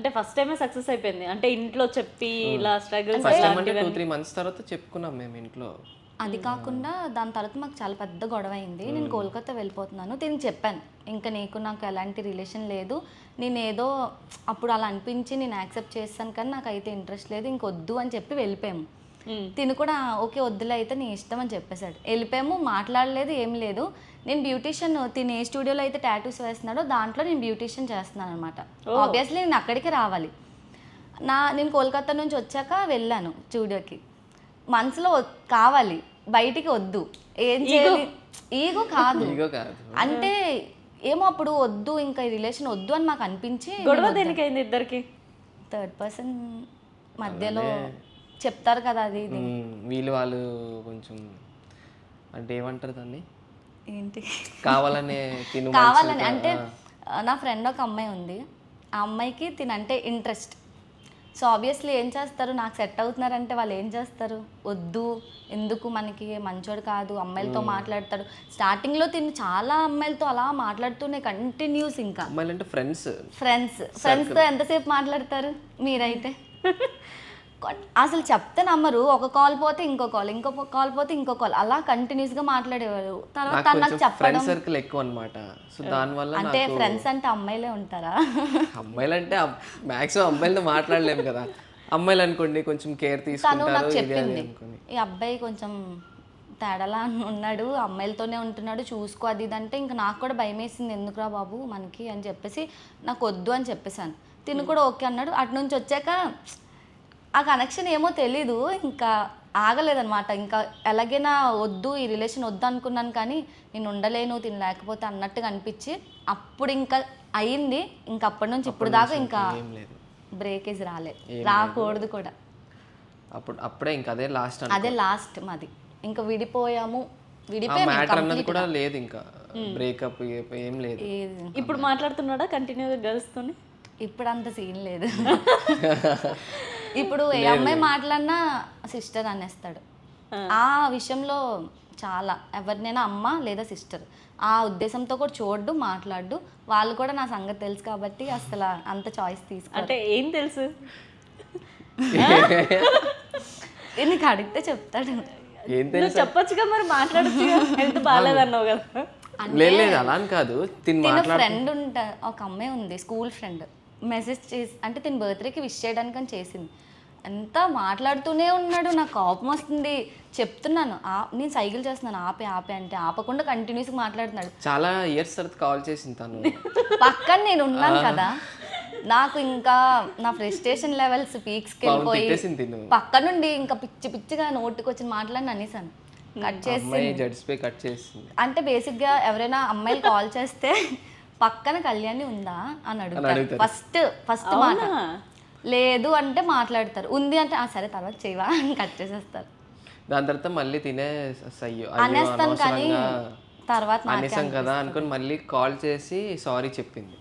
అంటే ఫస్ట్ టైమే సక్సెస్ అయిపోయింది. అంటే ఇంట్లో చెప్పి ఇలా స్ట్రగుల్స్ ఫస్ట్ టైం అంటే 2-3 మంత్స్ తర్వాత చెప్పుకున్నాం మేము ఇంట్లో. అది కాకుండా దాని తర్వాత మాకు చాలా పెద్ద గొడవ అయింది. నేను కోల్కతా వెళ్ళిపోతున్నాను. దీనికి చెప్పాను, ఇంకా నీకు నాకు ఎలాంటి రిలేషన్ లేదు, నేను ఏదో అప్పుడు అలా అనిపించి నేను యాక్సెప్ట్ చేస్తాను కానీ నాకు అయితే ఇంట్రెస్ట్ లేదు, ఇంకొద్దు అని చెప్పి వెళ్ళిపోయాము. తిను కూడా ఓకే వద్దులే అయితే నీ ఇష్టం అని చెప్పేశాడు. వెళ్ళిపోయాము, మాట్లాడలేదు, ఏం లేదు. నేను బ్యూటీషియన్, తిని ఏ స్టూడియోలో అయితే టాటూస్ వేస్తున్నాడో దాంట్లో నేను బ్యూటీషియన్ చేస్తున్నాను అనమాట. ఆబ్వియస్లీ నేను అక్కడికి రావాలి. నేను కోల్కతా నుంచి వచ్చాక వెళ్ళాను స్టూడియోకి. మనసులో కావాలి, బయటికి వద్దు. ఏం చేయాలి, ఈగో కాదు అంటే ఏమో అప్పుడు వద్దు, ఇంకా ఈ రిలేషన్ వద్దు అని మాకు అనిపించి. గొడవ దేనికైంది ఇద్దరికి? థర్డ్ పర్సన్ మధ్యలో చెప్తారు కదా అది ఇది. వీళ్ళు వాళ్ళు కొంచెం అంటే ఏమంటారు దాన్ని, ఏంటి కావాలని కావాలని అంటే నా ఫ్రెండ్ ఒక అమ్మాయి ఉంది, ఆ అమ్మాయికి తినంటే ఇంట్రెస్ట్. సో ఆబ్వియస్లీ ఏం చేస్తారు, నాకు సెట్ అవుతున్నారంటే వాళ్ళు ఏం చేస్తారు, వద్దు ఎందుకు మనకి మంచోడు కాదు, అమ్మాయిలతో మాట్లాడతాడు. స్టార్టింగ్లో తిని చాలా అమ్మాయిలతో అలా మాట్లాడుతూనే కంటిన్యూస్. ఇంకా అమ్మాయిలంటే ఫ్రెండ్స్తో ఎంతసేపు మాట్లాడతారు మీరైతే? అసలు చెప్తే నమ్మరు. ఒక కాల్ పోతే ఇంకో కాల్, ఇంకో కాల్ పోతే ఇంకో కాల్, అలా కంటిన్యూస్గా మాట్లాడేవారు. తర్వాత నాకు చెప్పడం సర్కిల్ ఎక్కువ అనమాట. సో దానివల్ల అంటే ఫ్రెండ్స్ అంటే అమ్మాయిలే ఉంటారా? అమ్మాయిలు అంటే మ్యాక్సిమం అమ్మాయిలతో మాట్లాడలేము కదా. అమ్మాయిలు అనుకోండి కొంచెం కేర్ తీసుకుంటారు. నాకు చెప్పింది ఈ అబ్బాయి కొంచెం తేడాలా ఉన్నాడు, అమ్మాయిలతోనే ఉంటున్నాడు, చూసుకో అది ఇది అంటే ఇంకా నాకు కూడా భయం వేసింది, ఎందుకురా బాబు మనకి అని చెప్పేసి నాకు వద్దు అని చెప్పేసాను. తిను కూడా ఓకే అన్నాడు. అటు నుంచి వచ్చాక ఆ కనెక్షన్ ఏమో తెలీదు, ఇంకా ఆగలేదనమాట. ఇంకా ఎలాగైనా వద్దు, ఈ రిలేషన్ వద్దు అనుకున్నాను కానీ నేను ఉండలేను తిని లేకపోతే అన్నట్టుగా అనిపించి అప్పుడు ఇంకా అయింది. ఇంకా అప్పటి నుంచి ఇప్పుడు దాకా ఇంకా బ్రేకేజ్ రాకూడదు కూడా. అప్పుడే ఇంకా అదే లాస్ట్ మాది. ఇంకా విడిపోయాము, అన్నది కూడా లేదు, ఇంకా బ్రేకప్ ఏం లేదు. ఇప్పుడు మాట్లాడుతున్నాడా కంటిన్యూగా గర్ల్స్ తోని? ఇప్పుడు అంత సీన్ లేదు. ఇప్పుడు ఏ అమ్మాయి మాట్లాడినా సిస్టర్ అనేస్తాడు. ఆ విషయంలో చాలా ఎవరినైనా అమ్మ లేదా సిస్టర్ ఆ ఉద్దేశంతో కూడా చూడ్డు, మాట్లాడు. వాళ్ళు కూడా నా సంగతి తెలుసు కాబట్టి అసలు అంత చాయిస్ తీసుకో. అంటే ఏం తెలుసు నీకు అడిగితే చెప్తాడు. చెప్పొచ్చుగా మరి, మాట్లాడచ్చు. హెల్త్ బాగాలేదన్నావు కదా. లేదు అలా అని కాదు. ఫ్రెండ్ ఒక అమ్మాయి ఉంది, స్కూల్ ఫ్రెండ్, మెసేజ్ చేసి అంటే తిన బర్త్డేకి విష్ చేయడానికి అని చేసింది. ఎంత మాట్లాడుతూనే ఉన్నాడు, నాకు కోపం వస్తుంది. చెప్తున్నాను నేను సైకిల్ చేస్తున్నాను ఆపే ఆపే అంటే ఆపకుండా కంటిన్యూస్గా మాట్లాడుతున్నాడు. చాలా ఇయర్స్ తర్వాత కాల్ చేసింది తను. పక్కన నేను ఉన్నాను కదా, నాకు ఇంకా నా ఫ్రస్ట్రేషన్ లెవెల్స్ పీక్స్కి వెళ్ళిపోయి పక్క నుండి ఇంకా పిచ్చి పిచ్చిగా నోటికి వచ్చిన మాటలని అనేసాను. కట్ చేసి అంటే బేసిక్గా ఎవరైనా అమ్మాయిలు కాల్ చేస్తే పక్కన కళ్యాణి ఉందా అని అడుగుతారు ఫస్ట్ మాట. లేదు అంటే మాట్లాడతారు, ఉంది అంటే సరే తర్వాత చేయవా అని కట్ చేసేస్తారు. దాని తర్వాత మళ్ళీ అనేస్తాను కానీ తర్వాత కదా అనుకుని మళ్ళీ కాల్ చేసి సారీ చెప్పింది.